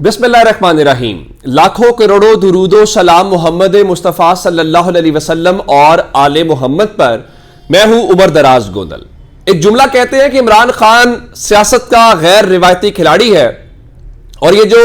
बिस्मिल्लाहिर्रहमानिर्रहीम। लाखों करोड़ों दुरूदो सलाम मोहम्मद मुस्तफ़ा सल्लल्लाहु अलैहि वसल्लम और आले मोहम्मद पर। मैं हूं उमर दराज गोंदल। एक जुमला कहते हैं कि इमरान खान सियासत का गैर रिवायती खिलाड़ी है और ये जो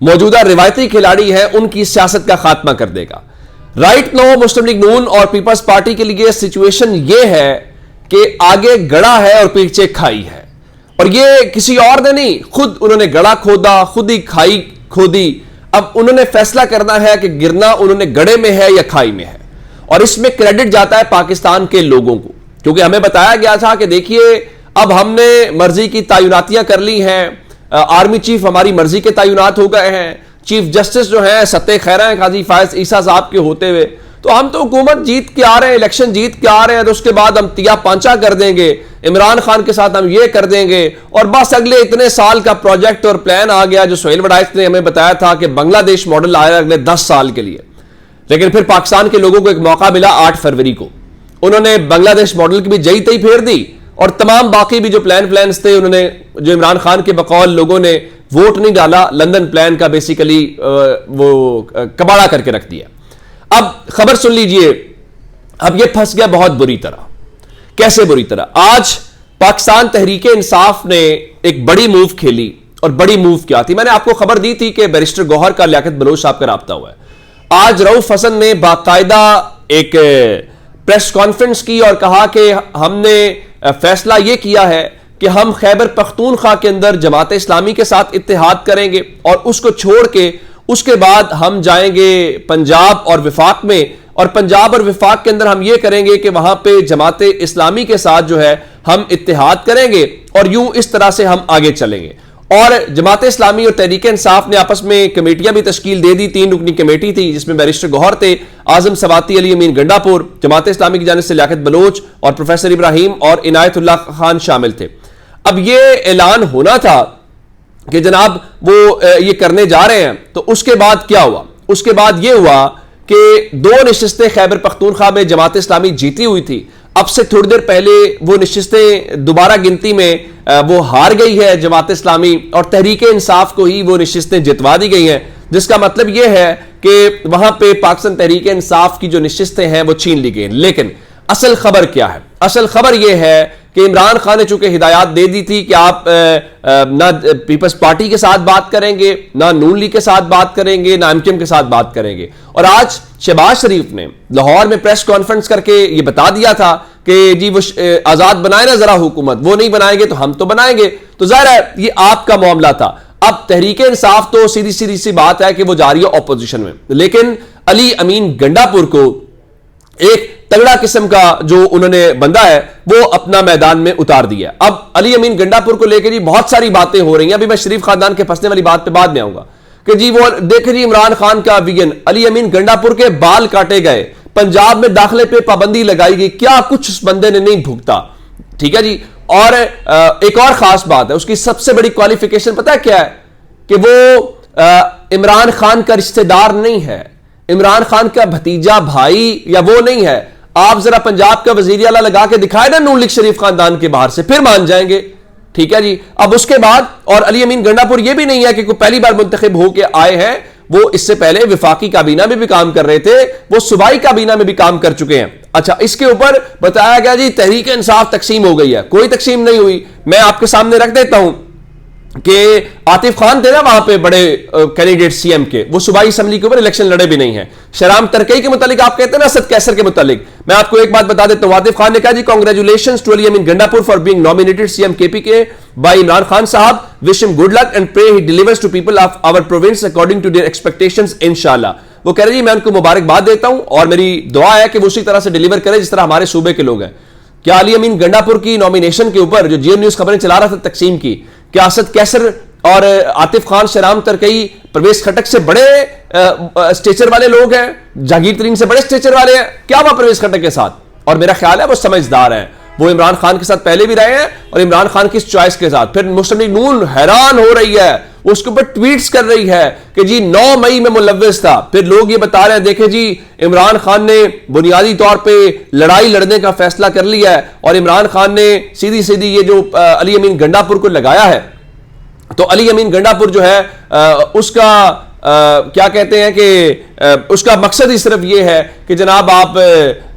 मौजूदा रिवायती खिलाड़ी है उनकी सियासत का खात्मा कर देगा। राइट नो मुस्लिम लीग नून और पीपल्स पार्टी के लिए सिचुएशन ये है कि आगे गड़ा है और पीछे खाई है, और ये किसी और ने नहीं, खुद उन्होंने गड़ा खोदा, खुद ही खाई खोदी। अब उन्होंने फैसला करना है कि गिरना उन्होंने गड़े में है या खाई में है, और इसमें क्रेडिट जाता है पाकिस्तान के लोगों को, क्योंकि हमें बताया गया था कि देखिए अब हमने मर्जी की तैनातियां कर ली हैं, आर्मी चीफ हमारी मर्जी के तैनात हो गए हैं, चीफ जस्टिस जो है सत्ते खैरा हैं काजी फायज ईसा साहब के होते हुए, तो हम तो हुकूमत जीत के आ रहे हैं, इलेक्शन जीत के आ रहे हैं, तो उसके बाद हम तिया पांचा कर देंगे, इमरान खान के साथ हम ये कर देंगे, और बस अगले इतने साल का प्रोजेक्ट और प्लान आ गया जो सोहेल वड़ाइस ने हमें बताया था कि बांग्लादेश मॉडल आया अगले 10 साल के लिए। लेकिन फिर पाकिस्तान के लोगों को एक मौका मिला 8 फरवरी को, उन्होंने बांग्लादेश मॉडल की भी जई तई फेर दी, और तमाम बाकी भी जो प्लान्स थे उन्होंने, जो इमरान खान के बकौल लोगों ने वोट नहीं डाला, लंदन प्लान का बेसिकली वो कबाड़ा करके रख दिया। अब खबर सुन लीजिए, अब ये फंस गया बहुत बुरी तरह। कैसे बुरी तरह? आज पाकिस्तान तहरीके इंसाफ ने एक बड़ी मूव खेली, और बड़ी मूव क्या थी? मैंने आपको खबर दी थी कि बैरिस्टर गौहर का लियाकत बलोच साहब का राब्ता हुआ है। आज रऊफ हसन ने बाकायदा एक प्रेस कॉन्फ्रेंस की और कहा कि हमने फैसला यह किया है कि हम खैबर पख्तूनख्वा के अंदर जमात इस्लामी के साथ इत्तेहाद करेंगे, और उसको छोड़ के उसके बाद हम जाएंगे पंजाब और विफाक में, और पंजाब और विफाक के अंदर हम ये करेंगे कि वहां पे जमात इस्लामी के साथ जो है हम इत्तेहाद करेंगे, और यूं इस तरह से हम आगे चलेंगे। और जमात इस्लामी और तहरीके इंसाफ ने आपस में कमेटियां भी तश्कील दे दी। 3 रुकनी कमेटी थी जिसमें बैरिस्टर गौहर थे, आजम सवाती, अली अमीन गंडापुर, जमात इस्लामी की जानिब से लियाकत बलोच और प्रोफेसर इब्राहिम और इनायतुल्लाह खान शामिल थे। अब ये ऐलान होना था कि जनाब वो ये करने जा रहे हैं, तो उसके बाद क्या हुआ? उसके बाद ये हुआ कि 2 नशिस्तें खैबर पख्तूनख्वा में जमात इस्लामी जीती हुई थी। अब से थोड़ी देर पहले वो नशिस्तें दोबारा गिनती में वो हार गई है जमात इस्लामी, और तहरीके इंसाफ को ही वो नशिस्तें जितवा दी गई हैं, जिसका मतलब ये है कि वहां पे पाकिस्तान तहरीके इंसाफ की जो नशिस्तें हैं वो छीन ली गई। लेकिन असल खबर क्या है? असल खबर यह है कि इमरान खान ने चूंकि हिदायत दे दी थी कि आप ना पीपल्स पार्टी के साथ बात करेंगे, ना नून लीग के साथ बात करेंगे, ना एमकेएम के साथ बात करेंगे, और आज शहबाज शरीफ ने लाहौर में प्रेस कॉन्फ्रेंस करके ये बता दिया था कि जी वो आजाद बनाए ना जरा हुकूमत, वो नहीं बनाएंगे तो हम तो बनाएंगे। तो जाहिर है ये आपका मामला था। अब तहरीके इंसाफ तो सीधी सीधी सी बात है कि वो जा रही है ऑपोजिशन में, लेकिन अली अमीन गंडापुर को एक तगड़ा किस्म का जो उन्होंने बंदा है वो अपना मैदान में उतार दिया। अब अली अमीन गंडापुर को लेकर जी बहुत सारी बातें हो रही हैं। अभी मैं शरीफ खानदान के फंसने वाली बात पे बाद में आऊंगा कि जी वो देखे जी इमरान खान का विजन, अली अमीन गंडापुर के बाल काटे गए, पंजाब में दाखिले पे पाबंदी लगाई गई, क्या कुछ उस बंदे ने नहीं भुगता। ठीक है जी। और एक और खास बात है, उसकी सबसे बड़ी क्वालिफिकेशन पता है क्या है? कि वो इमरान खान का रिश्तेदार नहीं है, इमरान खान का भतीजा भाई या वो नहीं है। आप जरा पंजाब का वजीर आला लगा के दिखाए ना नून लीग शरीफ खानदान के बाहर से, फिर मान जाएंगे। ठीक है जी। अब उसके बाद, और अली अमीन गंडापुर ये भी नहीं है कि कोई पहली बार मुंतखब होके आए हैं, वो इससे पहले विफाकी काबीना में भी काम कर रहे थे, वो सूबाई काबीना में भी काम कर चुके हैं। अच्छा, इसके ऊपर बताया गया जी तहरीक इंसाफ तकसीम हो गई है। कोई तकसीम नहीं हुई। मैं आपके सामने रख देता हूं कि आतिफ खान थे ना वहां पे बड़े कैंडिडेट सीएम के, वो सूबाई असेंबली के ऊपर इलेक्शन लड़े भी नहीं है। शहराम तरकई के मुतालिक आप कहते हैं ना, असद कैसर के मुतालिक, मैं आपको एक बात बता देता हूं। आतिफ खान ने कहा जी congratulations to Ali Amin Gandapur for being nominated CM KPK by Imran Khan sahab, wish him good luck and pray he delivers to people of our province according to their expectations इंशाल्लाह। वो कह रहे जी मैं उनको मुबारकबाद देता हूं और मेरी दुआ है कि वो उसी तरह से डिलीवर करे जिस तरह हमारे सूबे के लोग हैं। क्या अली अमीन गंडापुर की नॉमिनेशन के ऊपर जो जियो न्यूज खबरें चला रहा था तकसीम की, क्या असद कैसर और आतिफ खान, शहराम तरकई, परवेज खटक से बड़े स्टेचर वाले लोग हैं, जहांगीर तरीन से बड़े स्टेचर वाले हैं? क्या हुआ परवेज खटक के साथ? और मेरा ख्याल है वो समझदार हैं, वो इमरान खान के साथ पहले भी रहे हैं और इमरान खान की इस चॉइस के साथ। फिर मुस्लिम लीग नून हैरान हो रही है, उसके ऊपर ट्वीट्स कर रही है कि जी 9 मई में मुलव्विस था। फिर लोग ये बता रहे हैं देखे जी इमरान खान ने बुनियादी तौर पे लड़ाई लड़ने का फैसला कर लिया है, और इमरान खान ने सीधी सीधी ये जो अली अमीन गंडापुर को लगाया है तो अली अमीन गंडापुर जो है उसका क्या कहते हैं कि उसका मकसद ही सिर्फ ये है कि जनाब आप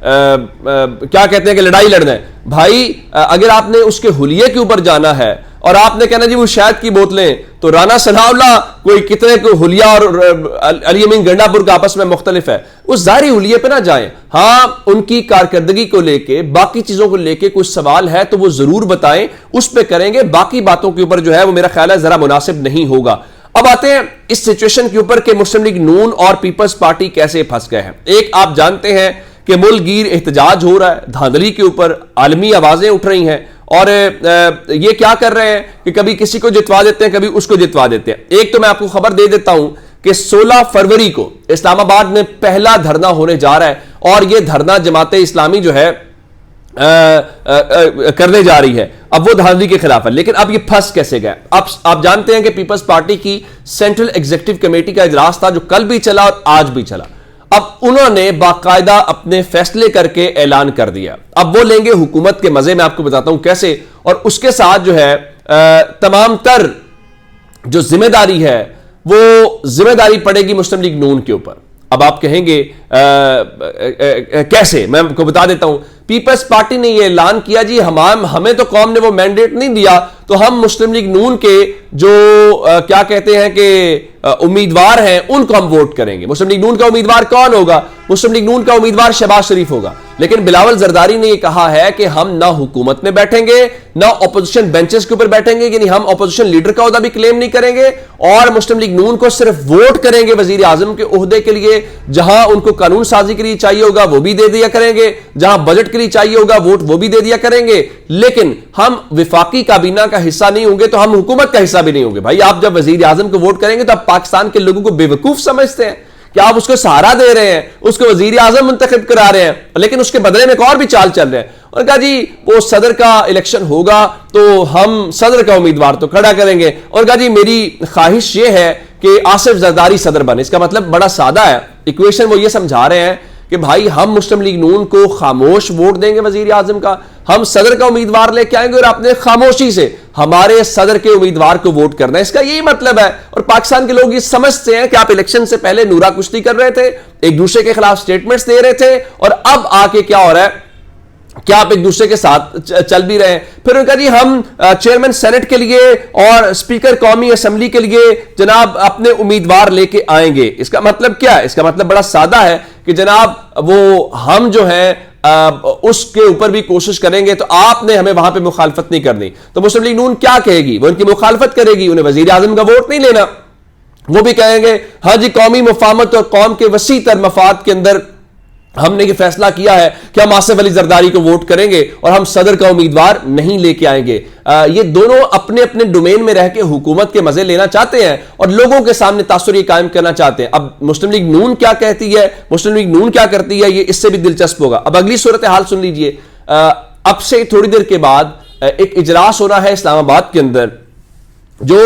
क्या कहते हैं कि लड़ाई लड़ना है। भाई अगर आपने उसके हुलिये के ऊपर जाना है और आपने कहना जी वो शहद की बोतलें, तो राना सनाउल्लाह कोई कितने को हुलिया और अली अमीन गंडापुर का आपस में मुख्तलिफ है, उस जाहिरी हुलिये पे ना जाएं। हाँ, उनकी कारकर्दगी को लेके, बाकी चीजों को लेके कुछ सवाल है तो वो जरूर बताएं, उस पर करेंगे। बाकी बातों के ऊपर जो है वो मेरा ख्याल है जरा मुनासिब नहीं होगा। अब आते हैं इस सिचुएशन के ऊपर कि मुस्लिम लीग नून और पीपल्स पार्टी कैसे फंस गए हैं। एक आप जानते हैं कि मुल्कगीर एहतजाज हो रहा है, धांधली के ऊपर आलमी आवाजें उठ रही हैं और ये क्या कर रहे हैं कि कभी किसी को जितवा देते हैं, कभी उसको जितवा देते हैं। एक तो मैं आपको खबर दे देता हूं कि 16 फरवरी को इस्लामाबाद में पहला धरना होने जा रहा है और यह धरना जमाते इस्लामी जो है करने जा रही है। अब वो धांधली के खिलाफ है, लेकिन अब ये फंस कैसे गए। अब आप जानते हैं कि पीपल्स पार्टी की सेंट्रल एग्जीक्यूटिव कमेटी का इजलास था जो कल भी चला और आज भी चला। अब उन्होंने बाकायदा अपने फैसले करके ऐलान कर दिया। अब वो लेंगे हुकूमत के मजे, में आपको बताता हूं कैसे, और उसके साथ जो है तमाम तर जो जिम्मेदारी है वो जिम्मेदारी पड़ेगी मुस्लिम लीग नून के ऊपर। अब आप कहेंगे कैसे, मैं आपको बता देता हूं। पीपल्स पार्टी ने यह ऐलान किया जी हमें तो कौम ने वो मैंडेट नहीं दिया, तो हम मुस्लिम लीग नून के जो क्या कहते हैं कि उम्मीदवार हैं उनको हम वोट करेंगे। मुस्लिम लीग नून का उम्मीदवार कौन होगा? मुस्लिम लीग नून का उम्मीदवार शहबाज शरीफ होगा। लेकिन बिलावल जरदारी ने यह कहा है कि हम ना हुकूमत में बैठेंगे ना ऑपोजिशन बेंचेस के ऊपर बैठेंगे, यानी हम ऑपोजिशन लीडर का ओहदा भी क्लेम नहीं करेंगे और मुस्लिम लीग नून को सिर्फ वोट करेंगे वजीर आजम के ओहदे के लिए। जहां उनको कानून साजी के लिए चाहिए होगा वो भी दे दिया करेंगे, जहां बजट के लिए चाहिए होगा वोट वो भी दे दिया करेंगे, लेकिन हम विफाकी काबीना का हिस्सा नहीं होंगे तो हम हुकूमत का हिस्सा भी नहीं होंगे। भाई आप जब वजीर आजम को वोट करेंगे तो आप पाकिस्तान के लोगों को बेवकूफ समझते हैं कि आप उसको सहारा दे रहे हैं, उसको वजीर आजम मुंतखब करा रहे हैं, लेकिन उसके बदले में एक और भी चाल चल रहे हैं। और कहा जी वो सदर का इलेक्शन होगा तो हम सदर का उम्मीदवार तो खड़ा करेंगे, और कहा जी मेरी ख्वाहिश ये है कि आसिफ जरदारी सदर बने। इसका मतलब बड़ा सादा है, इक्वेशन वो ये समझा रहे हैं कि भाई हम मुस्लिम लीग नून को खामोश वोट देंगे वजीर आजम का, हम सदर का उम्मीदवार लेके आएंगे और आपने खामोशी से हमारे सदर के उम्मीदवार को वोट करना है। इसका यही मतलब है। और पाकिस्तान के लोग ये समझते हैं कि आप इलेक्शन से पहले नूरा कुश्ती कर रहे थे, एक दूसरे के खिलाफ स्टेटमेंट्स दे रहे थे, और अब आके क्या हो रहा है, क्या आप एक दूसरे के साथ चल भी रहे हैं। फिर उनका जी हम चेयरमैन सेनेट के लिए और स्पीकर कौमी असेंबली के लिए जनाब अपने उम्मीदवार लेके आएंगे। इसका मतलब क्या है? इसका मतलब बड़ा सादा है कि जनाब वो हम जो है उसके ऊपर भी कोशिश करेंगे, तो आपने हमें वहां पे मुखालफत नहीं करनी। तो मुस्लिम लीग नून क्या कहेगी? वो उनकी मुखालफत करेगी, उन्हें वजीर आजम का वोट नहीं लेना। वो भी कहेंगे हाँ जी कौमी मफामत और कौम के वसी तर मफाद के अंदर हमने ये फैसला किया है कि हम आसिफ अली जरदारी को वोट करेंगे और हम सदर का उम्मीदवार नहीं लेके आएंगे। ये दोनों अपने अपने डोमेन में रह के हुकूमत के मजे लेना चाहते हैं और लोगों के सामने तासुर कायम करना चाहते हैं। अब मुस्लिम लीग नून क्या कहती है, मुस्लिम लीग नून क्या करती है, ये इससे भी दिलचस्प होगा। अब अगली सूरत हाल सुन लीजिए। अब से थोड़ी देर के बाद एक इजलास हो रहा है इस्लामाबाद के अंदर जो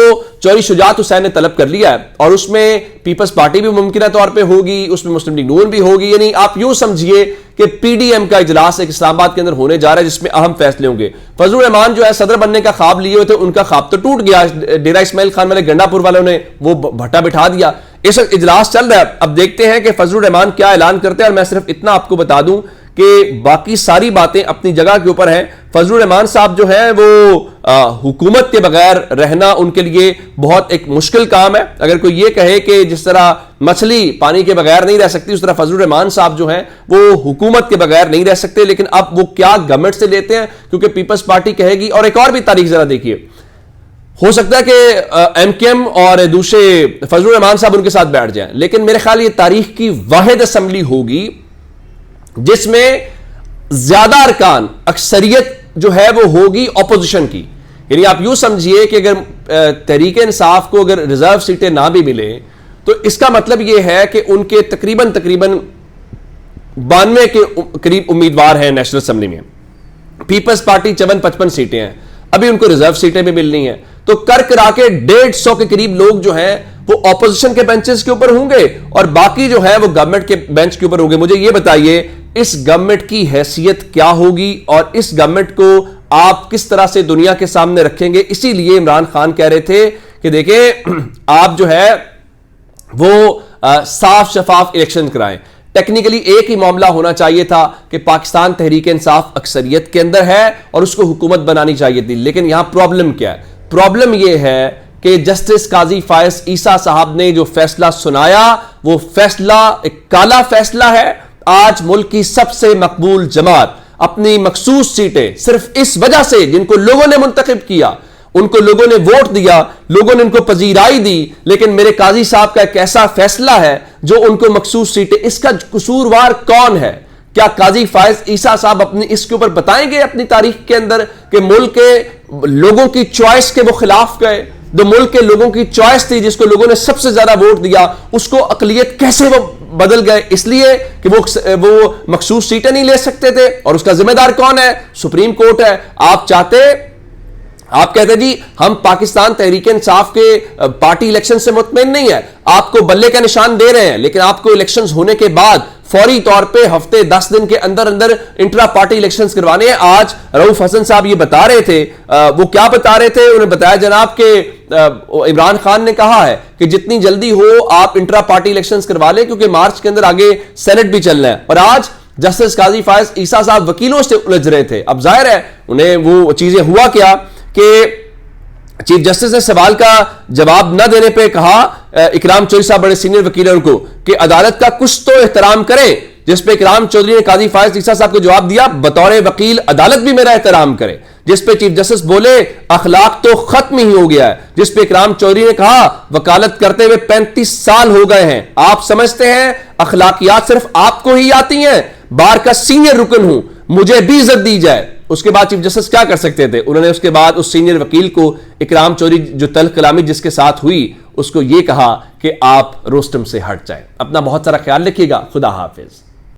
चौधरी शुजात हुसैन ने तलब कर लिया है, और उसमें पीपल्स पार्टी भी मुमकिन तौर पे होगी, उसमें मुस्लिम लीग नून भी होगी। यानी आप यूं समझिए कि पीडीएम का इजलास एक इस्लामाबाद के अंदर होने जा रहा है जिसमें अहम फैसले होंगे। फजलुर रहमान जो है सदर बनने का ख्वाब लिए हुए थे, उनका ख्वाब तो टूट गया। डेरा इस्माइल खान वाले गंडापुर वालों ने वो भट्टा बिठा दिया। इस वक्त इजलास चल रहा है। अब देखते हैं कि फजलुर रहमान क्या ऐलान करते हैं। और मैं सिर्फ इतना आपको बता दूं कि बाकी सारी बातें अपनी जगह के ऊपर हैं। फजलुर रहमान साहब जो है वो हुकूमत के बगैर रहना उनके लिए बहुत एक मुश्किल काम है। अगर कोई ये कहे कि जिस तरह मछली पानी के बगैर नहीं रह सकती, उस तरह फजलुर रहमान साहब जो हैं वो हुकूमत के बगैर नहीं रह सकते। लेकिन अब वो क्या गवर्नमेंट से लेते हैं, क्योंकि पीपल्स पार्टी कहेगी। और एक और भी तारीख जरा देखिए, हो सकता है कि एमकेएम और दूसरे फजलुर रहमान साहब उनके साथ बैठ जाएं, लेकिन मेरे ख्याल ये तारीख की वाहिद असेंबली होगी जिसमें ज्यादा अरकान अक्सरियत जो है वो होगी ऑपोजिशन की। यानी आप यूं समझिए कि अगर तहरीक इंसाफ को अगर रिजर्व सीटें ना भी मिले तो इसका मतलब यह है कि उनके तकरीबन 92 के करीब उम्मीदवार हैं नेशनल असेंबली में। पीपल्स पार्टी 54-55 सीटें हैं, अभी उनको रिजर्व सीटें भी मिलनी है। तो कर करा के 150 के करीब लोग जो हैं वो ऑपोजिशन के बेंचेस के ऊपर होंगे और बाकी जो है वो गवर्नमेंट के बेंच के ऊपर होंगे। मुझे ये बताइए इस गवर्नमेंट की हैसियत क्या होगी और इस गवर्नमेंट को आप किस तरह से दुनिया के सामने रखेंगे। इसीलिए इमरान खान कह रहे थे कि देखिए आप जो है वो साफ शफाफ इलेक्शन कराएं। टेक्निकली एक ही मामला होना चाहिए था कि पाकिस्तान तहरीक इंसाफ अक्सरियत के अंदर है और उसको हुकूमत बनानी चाहिए थी। लेकिन यहां प्रॉब्लम क्या है? प्रॉब्लम यह है कि जस्टिस काजी फायज ईसा साहब ने जो फैसला सुनाया वो फैसला एक काला फैसला है। आज मुल्क की सबसे मकबूल जमात अपनी मखसूस सीटें सिर्फ इस वजह से, जिनको लोगों ने मुंतखब किया, उनको लोगों ने वोट दिया, लोगों ने उनको पजीराई दी, लेकिन मेरे काजी साहब का एक ऐसा फैसला है जो उनको मखसूस सीटें, इसका कसूरवार कौन है? क्या काजी फायज ईसा साहब अपनी इसके ऊपर बताएंगे अपनी तारीख के अंदर कि मुल्क के लोगों की चॉइस के वो खिलाफ गए? जो मुल्क के लोगों की चॉइस थी, जिसको लोगों ने सबसे ज्यादा वोट दिया, उसको अकलियत कैसे वो बदल गए? इसलिए कि वो मखसूस सीटें नहीं ले सकते थे। और उसका जिम्मेदार कौन है? सुप्रीम कोर्ट है। आप कहते जी हम पाकिस्तान तहरीक इंसाफ के पार्टी इलेक्शन से मुतमईन नहीं है, आपको बल्ले का निशान दे रहे हैं, लेकिन आपको इलेक्शंस होने के बाद फौरी तौर पे हफ्ते 10 दिन के अंदर अंदर इंट्रा पार्टी इलेक्शंस करवाने हैं। आज रऊफ हसन साहब ये बता रहे थे, वो क्या बता रहे थे? उन्हें बताया जनाब के इमरान खान ने कहा है कि जितनी जल्दी हो आप इंट्रा पार्टी इलेक्शंस करवा लें, क्योंकि मार्च के अंदर आगे सेनेट भी चलना है। और आज जस्टिस काजी फायज ईसा साहब वकीलों से उलझ रहे थे। अब जाहिर है उन्हें वो चीजें हुआ क्या कि चीफ जस्टिस ने सवाल का जवाब न देने पे कहा, इकराम चौधरी साहब बड़े सीनियर वकील हैं उनको, कि अदालत का कुछ तो एहतराम करें। जिस पे इकराम चौधरी ने काजी फायज ईसा साहब को जवाब दिया, बतौर वकील अदालत भी मेरा एहतराम करे। जिस पे चीफ जस्टिस बोले अखलाक तो खत्म ही हो गया है। जिस पे इकराम चौधरी ने कहा वकालत करते हुए 35 साल हो गए हैं, आप समझते हैं अखलाकियात सिर्फ आपको ही आती हैं? बार का सीनियर रुकन हूं, मुझे भी इज्जत दी जाए। उसके बाद चीफ जस्टिस क्या कर सकते थे? उन्होंने उसके बाद उस सीनियर वकील को, इकराम चौधरी जो तल्ख कलामी जिसके साथ हुई, उसको यह कहा कि आप रोस्टम से हट जाए। अपना बहुत सारा ख्याल रखिएगा। खुदा हाफिज।